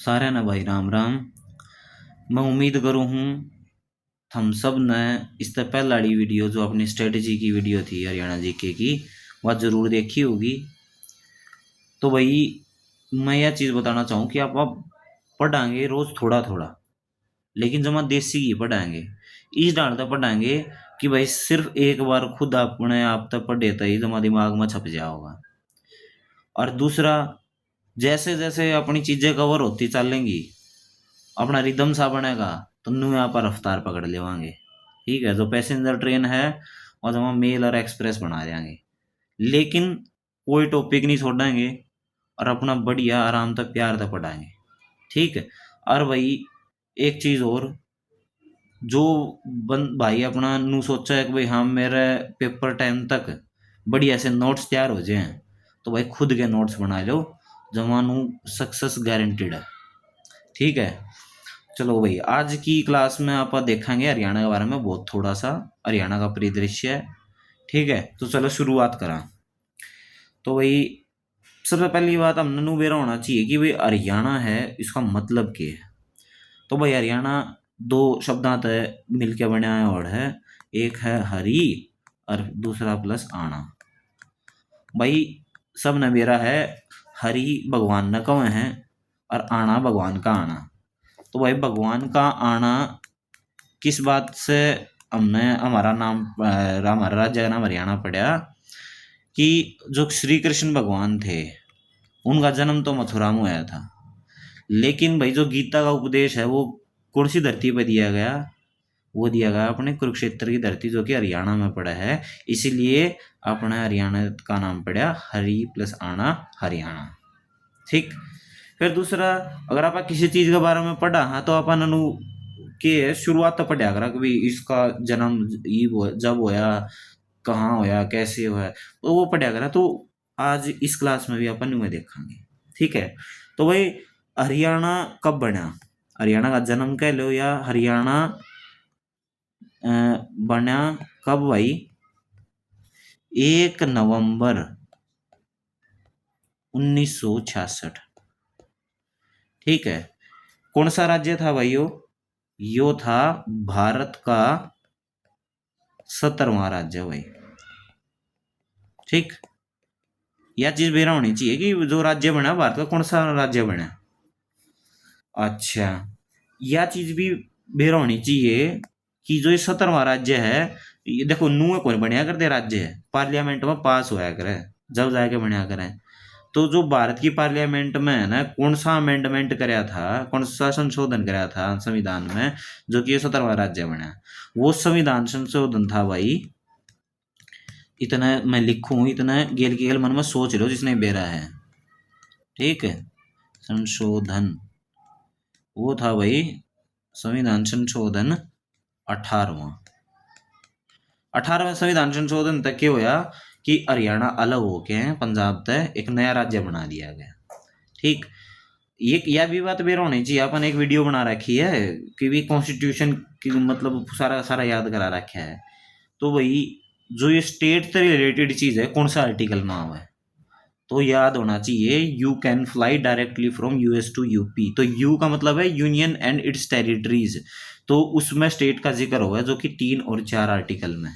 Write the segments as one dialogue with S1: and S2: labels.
S1: सारे ना भाई राम राम। मैं उम्मीद करूँ हूँ हम सब ने इससे पहलाड़ी वीडियो जो अपनी स्ट्रेटजी की वीडियो थी हरियाणा जीके की वह ज़रूर देखी होगी। तो भाई मैं यह चीज़ बताना चाहूँ कि आप पढ़ाएंगे रोज़ थोड़ा थोड़ा, लेकिन जमा देसी ही पढ़ाएंगे। इस डाल तक पढ़ाएंगे कि भाई सिर्फ एक बार खुद अपने आप तक पढ़े तो ही जमा दिमाग में छप जाया होगा। और दूसरा, जैसे जैसे अपनी चीज़ें कवर होती चलेंगी अपना रिदम सा बनेगा तो न्यू यहाँ पर रफ्तार पकड़ लेवांगे। ठीक है, जो पैसेंजर ट्रेन है और जब हम मेल और एक्सप्रेस बना देंगे, लेकिन कोई टॉपिक नहीं छोड़ेंगे और अपना बढ़िया आराम तक प्यार तक पढ़ाएंगे। ठीक है। और भाई एक चीज़ और, जो भाई अपना नू सोचा है कि भाई हाँ मेरे पेपर टाइम तक बढ़िया से नोट्स तैयार हो जाए, तो भाई खुद के नोट्स बना लो, जमानू सक्सेस गारंटीड है। ठीक है। चलो भाई आज की क्लास में आप देखेंगे हरियाणा के बारे में बहुत थोड़ा सा, हरियाणा का परिदृश्य है। ठीक है, तो चलो शुरुआत करा। तो भाई सबसे पहली बात हमने नु बेरा होना चाहिए कि भाई हरियाणा है इसका मतलब क्या है। तो भाई हरियाणा दो शब्दां तय मिलके बना वर्ड है। एक है हरि और दूसरा प्लस आना। भाई सब ने बेरा है हरि भगवान न कवे हैं और आना भगवान का आना। तो भाई भगवान का आना किस बात से हमने हमारा नाम हमारा राज्य का नाम हरियाणा पड़ा कि जो श्री कृष्ण भगवान थे उनका जन्म तो मथुरा में हुआ था, लेकिन भाई जो गीता का उपदेश है वो कौन सी धरती पर दिया गया, वो दिया गया अपने कुरुक्षेत्र की धरती जो कि हरियाणा में पड़ा है। इसीलिए अपने हरियाणा का नाम पड़ा हरि प्लस आना हरियाणा। ठीक। फिर दूसरा, अगर आप किसी चीज के बारे में पढ़ा हाँ तो अपन अनु के शुरुआत तो पढ़ा करा कि भाई इसका जन्म जब होया, कहाँ होया, कैसे होया, तो वो पढ़ा करा। तो आज इस क्लास में भी अपन में देखेंगे। ठीक है। तो भाई हरियाणा कब बना, हरियाणा का जन्म कह लो या हरियाणा बना कब भाई? 1 नवंबर 1966। ठीक है। कौन सा राज्य था भाई यो था भारत का 17वां राज्य भाई। ठीक। यह चीज बेरा होनी चाहिए कि जो राज्य बना भारत का कौन सा राज्य बना। अच्छा, यह चीज भी बेरा होनी चाहिए कि जो ये 17वां राज्य है, ये देखो नू कौन बनया करते राज्य है, पार्लियामेंट में पास होया करे जब जाके बनया करे। तो जो भारत की पार्लियामेंट में है ना, कौन सा अमेंडमेंट कराया था, कौन सा संशोधन कराया था संविधान में जो कि ये 17वां राज्य बना, वो संविधान संशोधन था भाई। इतना मैं लिखूं, इतना गेल की गेल मन में सोच लो जिसने बेरा है। ठीक है। संशोधन वो था भाई संविधान संशोधन 18वां। 18वें संविधान संशोधन तक क्या होया कि हरियाणा अलग होके पंजाब तक एक नया राज्य बना दिया गया। ठीक। ये यह भी बात बेर होनी चाहिए, अपन एक वीडियो बना रखी है कि भी कॉन्स्टिट्यूशन की मतलब सारा सारा याद करा रखा है। तो भाई जो ये स्टेट से रिलेटेड चीज है कौन सा आर्टिकल में है, तो याद होना चाहिए you can fly directly from US to UP. तो यू का मतलब है यूनियन एंड इट्स टेरिटरीज, तो उसमें स्टेट का जिक्र होगा जो कि 3 और 4 आर्टिकल में,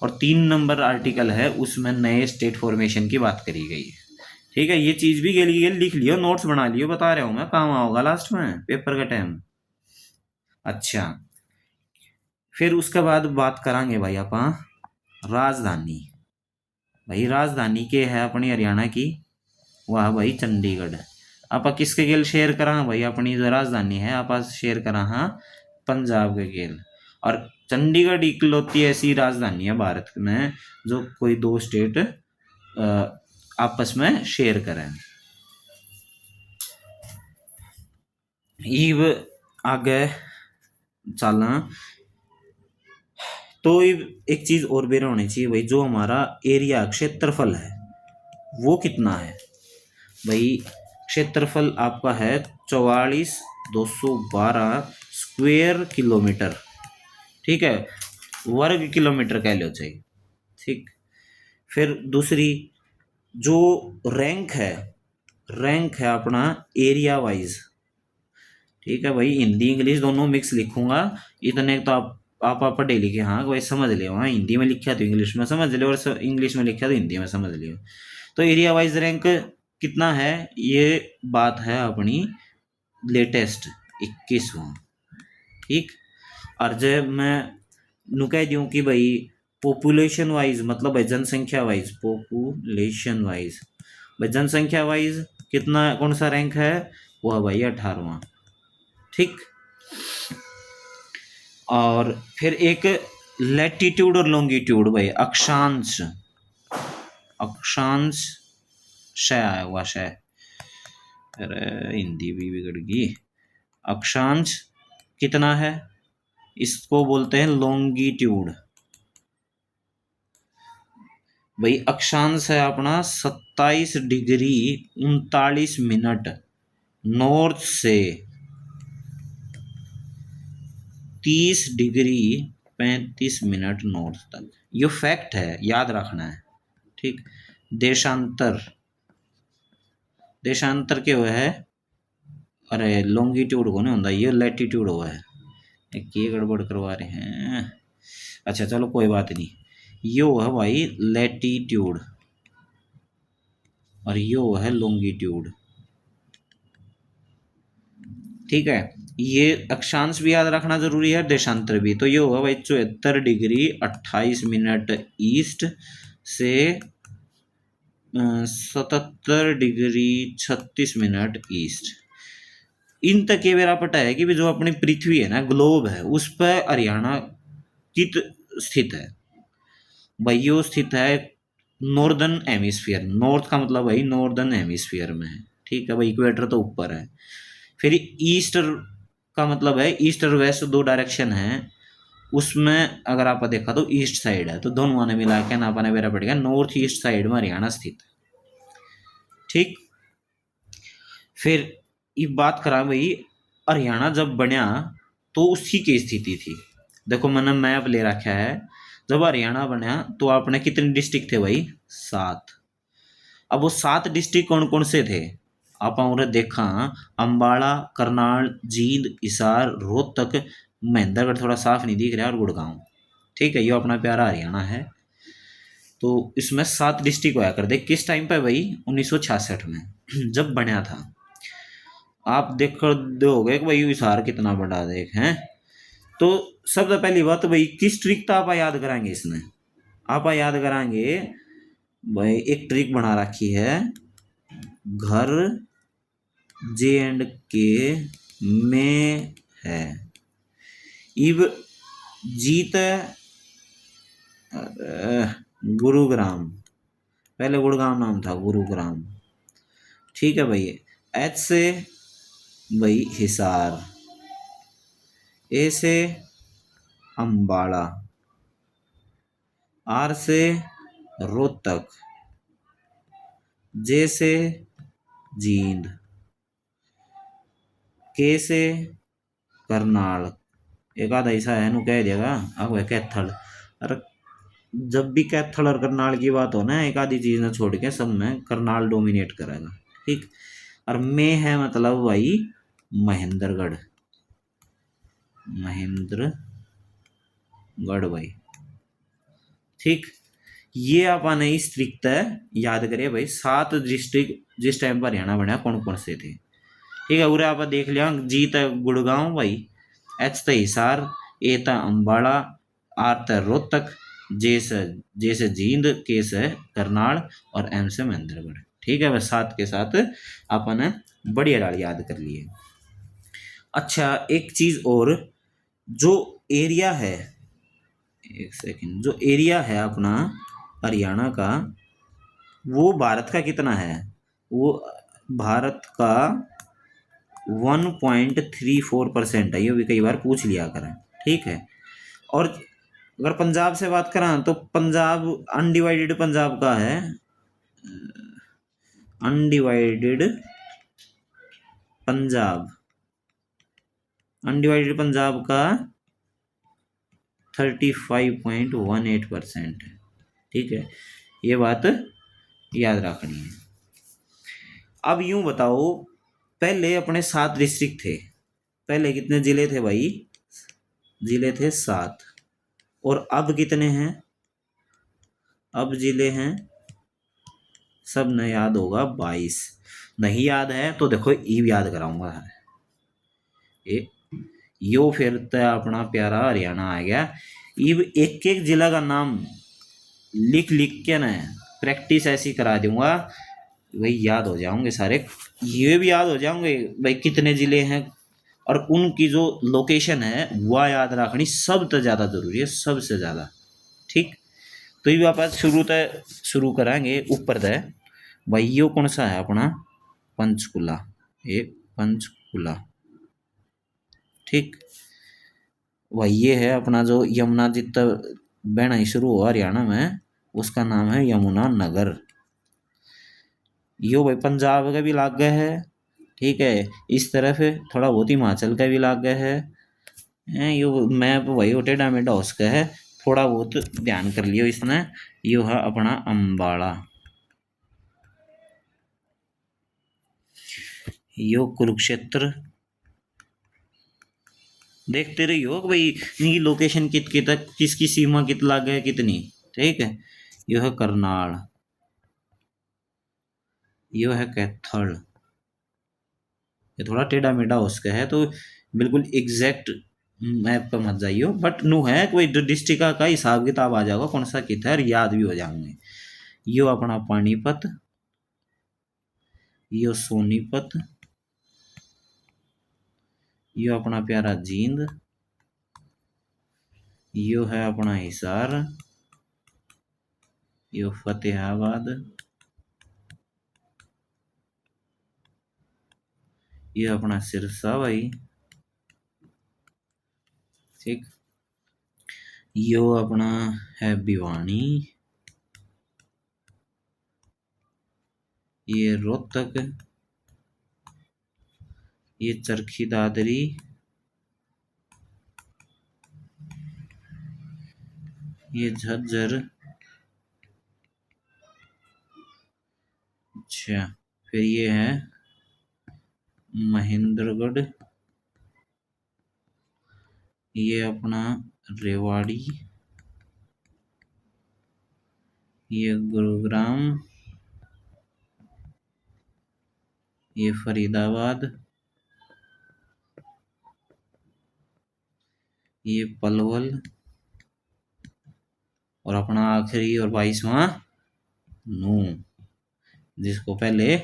S1: और 3 नंबर आर्टिकल है उसमें नए स्टेट फॉर्मेशन की बात करी गई है। ठीक है, ये चीज भी गेली गेल लिख लियो, नोट्स बना लियो, बता रहा हूँ मैं, काम आओगा लास्ट में पेपर का टाइम। अच्छा, फिर उसके बाद बात करांगे भाई अपन राजधानी। भाई राजधानी के है अपनी हरियाणा की, वाह भाई चंडीगढ़। आप किसके गेल शेयर करा भाई, अपनी जो राजधानी है आप शेयर करा हाँ पंजाब के गेल। और चंडीगढ़ इकलौती ऐसी राजधानी है भारत में जो कोई दो स्टेट आपस में शेयर करें। इव आगे चलना तो एक चीज और बेर होनी चाहिए भाई, जो हमारा एरिया क्षेत्रफल है वो कितना है भाई। क्षेत्रफल आपका है 44,212 स्क्वायर किलोमीटर। ठीक है, वर्ग किलोमीटर कह लो चाहिए। ठीक। फिर दूसरी जो रैंक है, रैंक है अपना एरिया वाइज, ठीक है भाई, हिंदी इंग्लिश दोनों मिक्स लिखूंगा। इतने तो आप पढ़े लिखे, हाँ भाई समझ लियो, हाँ हिंदी में लिखा तो इंग्लिश में समझ लियो, और इंग्लिश में लिखा तो हिंदी में समझ लियो। तो एरिया वाइज रैंक कितना है, ये बात है अपनी लेटेस्ट 21वां। ठीक, और जब मैं नु कह दूं कि भाई पॉपुलेशन वाइज, मतलब भाई जनसंख्या वाइज, पॉपुलेशन वाइज भाई जनसंख्या वाइज कितना, कौन सा रैंक है, वो है भाई 18वां। ठीक, और फिर एक लैटिट्यूड और लॉन्गिट्यूड भाई, अक्षांश, अक्षांश शय आया हुआ शय, अरे हिंदी भी बिगड़ गई। अक्षांश कितना है, इसको बोलते हैं लॉन्गिट्यूड। भाई अक्षांश है अपना 27 डिग्री 39 मिनट नॉर्थ से 30 डिग्री 35 मिनट नॉर्थ तक। ये फैक्ट है, याद रखना है। ठीक, देशांतर, देशांतर क्या हुआ है, अरे लॉन्गिट्यूड को नहीं होता, ये लैटिट्यूड हुआ है, ये गड़बड़ करवा रहे हैं। अच्छा चलो कोई बात नहीं, ये है भाई लैटिट्यूड और ये है लॉन्गिट्यूड। ठीक है, ये अक्षांश भी याद रखना जरूरी है, देशांतर भी। तो ये होगा भाई 74 डिग्री 28 मिनट ईस्ट से 77 डिग्री 36 मिनट ईस्ट। इन तक ये मेरा पता है कि जो अपनी पृथ्वी है ना, ग्लोब है, उस पर हरियाणा कित स्थित है भाई, यो स्थित है नॉर्दर्न हेमिस्फीयर। नॉर्थ का मतलब भाई नॉर्दर्न हेमिस्फीयर में है। ठीक है भाई, इक्वेटर तो ऊपर है। फिर ईस्ट का मतलब है, ईस्ट और वेस्ट दो डायरेक्शन है, उसमें अगर आप देखा तो ईस्ट साइड है, तो दोनों ने मिला के ना अपने मेरा पड़ेगा नॉर्थ ईस्ट साइड में हरियाणा स्थित है। ठीक, फिर ये बात करा भाई, हरियाणा जब बनया तो उसकी क्या स्थिति थी। देखो मैंने मैप ले रखा है, जब हरियाणा बना तो आपने कितने डिस्ट्रिक्ट थे भाई, 7। अब वो 7 डिस्ट्रिक्ट कौन कौन से थे, आप और देखा, अंबाला, करनाल, जींद, हिसार, रोहतक, महेंद्रगढ़ थोड़ा साफ नहीं दिख रहा, और गुड़गांव। ठीक है, ये अपना प्यारा हरियाणा है। तो इसमें 7 डिस्ट्रिक्ट होया कर दे, किस टाइम पे भाई, 1966 में जब बनया था। आप देख कर दोगे कि भाई हिसार कितना बड़ा देख है। तो सबसे पहली बात भाई, किस ट्रिक था आप याद कराएंगे इसमें, आप याद कराएंगे भाई, एक ट्रिक बना रखी है, घर J&K में है। इब जीत गुरुग्राम, पहले गुड़गांव नाम था, गुरुग्राम। ठीक है भाई, एच से भाई हिसार, ए से अंबाला, आर से रोहतक, जे से जींद, के से करनाल, एक आधा ऐसा है नु कह देगा अब है कैथल। अरे जब भी कैथल और करनाल की बात हो ना, एक आधी चीज ना छोड़ के सब में करनाल डोमिनेट करेगा। ठीक, और में है मतलब भाई महेंद्रगढ़, महेंद्रगढ़ भाई। ठीक, ये आपने इस ट्रिक तय याद करिए भाई, 7 डिस्ट्रिक्ट जिस टाइम पर हरियाणा बना कौन कौन से थे। ठीक है, उरे आप देख लिया, जी था गुड़गांव भाई, एच था हिसार, ए था अंबाला, आर था रोहतक, जे से जींद, के से करनाल और एम से महेंद्रगढ़। ठीक है, बस 7 के साथ अपन बढ़िया डाल याद कर लिए। अच्छा एक चीज और, जो एरिया है, एक सेकंड, जो एरिया है अपना हरियाणा का, वो भारत का कितना है, वो भारत का 1.34% है, ये भी कई बार पूछ लिया करें। ठीक है, और अगर पंजाब से बात करें तो पंजाब अनडिवाइडेड पंजाब का है, अनडिवाइडेड पंजाब, अनडिवाइडेड पंजाब का 35.18% है। ठीक है, ये बात याद रखनी है। अब यूं बताओ, पहले अपने 7 डिस्ट्रिक्ट थे, पहले कितने जिले थे भाई? जिले थे 7। और अब कितने हैं? अब जिले हैं, सब न याद होगा, 22। नहीं याद है तो देखो ईब याद कराऊंगा। ए, यो फिर तो अपना प्यारा हरियाणा आ गया। ईब एक एक जिला का नाम लिख लिख के ना प्रैक्टिस ऐसी करा दूंगा, भाई याद हो जाओगे सारे। ये भी याद हो जाओगे भाई कितने जिले हैं, और उनकी जो लोकेशन है वह याद रखनी सबसे ज़्यादा जरूरी है, सबसे ज़्यादा। ठीक, तो ये आप शुरू कराएंगे ऊपर तय। भाई यो कौन सा है अपना? पंचकुला। एक पंचकुला। ठीक, भाई ये है अपना जो यमुना जितना बहना ही शुरू हुआ हरियाणा में, उसका नाम है यमुना नगर। यो भाई पंजाब का भी लाग गया है। ठीक है, इस तरफ थोड़ा बहुत हिमाचल का भी लाग गया है। यो मैप वही टेढ़ा मेढ़ा हो सका है, थोड़ा बहुत ध्यान कर लियो इसने। यो है अपना अम्बाड़ा। यो कुरुक्षेत्र। देखते रही हो भाई इनकी लोकेशन कित तक, किसकी सीमा कित लाग है कितनी। ठीक है, यो है करनाल। यो है कैथल। ये थोड़ा टेढ़ा मेढ़ा हो सका है, तो बिल्कुल एग्जैक्ट मैप पर मत जाइयो, बट नु है कोई डिस्ट्रिक्ट का हिसाब किताब आ जाएगा कौन सा किधर, याद भी हो जाएंगे। यो अपना पानीपत। यो सोनीपत। यो अपना प्यारा जींद। यो है अपना हिसार। यो फतेहाबाद। ये अपना सिरसा भाई। ठीक, यो अपना है भिवानी। ये रोहतक। ये चरखी दादरी। ये झज्जर। अच्छा, फिर ये है महेंद्रगढ़। ये अपना रेवाड़ी। ये गुरुग्राम। ये फरीदाबाद। ये पलवल। और अपना आखिरी और 22वां नू, जिसको पहले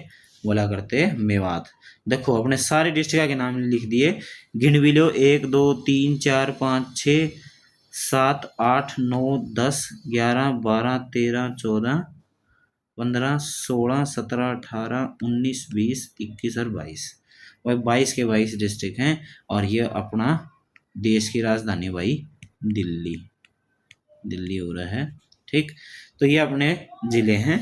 S1: बोला करते मेवात। देखो अपने सारे डिस्ट्रिक्ट के नाम लिख दिए, गिन भी लो 1 2 3 4 5 6 7 8 9 10 11 12 13 14 15 16 17 18 19 20 21 और 22। भाई 22 के 22 डिस्ट्रिक्ट हैं, और ये अपना देश की राजधानी भाई दिल्ली, दिल्ली हो रहा है। ठीक, तो ये अपने जिले हैं।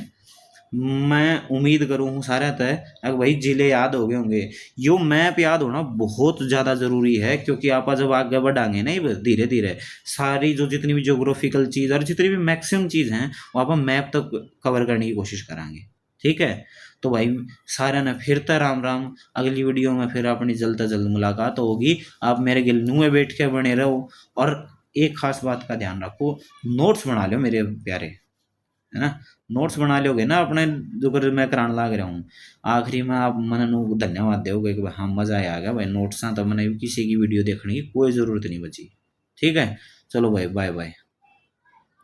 S1: मैं उम्मीद करूँ हूँ सारा तय अगर भाई जिले याद हो गए होंगे। यो मैप याद होना बहुत ज़्यादा ज़रूरी है, क्योंकि आप जब आगे बढ़ाएंगे ना ये धीरे धीरे सारी जो जितनी भी ज्योग्राफिकल चीज़ और जितनी भी मैक्सिमम चीज़ हैं वो आप मैप तक कवर करने की कोशिश करेंगे। ठीक है, तो भाई सारा ने फिर तो राम राम। अगली वीडियो में फिर अपनी जल्द से जल्द मुलाकात होगी। आप मेरे गिलनू में बैठ के बने रहो, और एक खास बात का ध्यान रखो, नोट्स बना लो मेरे प्यारे, है ना। नोट्स बना लोगे ना अपने जो कर मैं कराने लाग रहा हूँ, आखिरी में आप मन धन्यवाद दोगे कि हाँ मज़ा आ गया भाई नोट्स तो मैंने किसी की वीडियो देखने की कोई ज़रूरत नहीं बची। ठीक है, चलो भाई बाय बाय।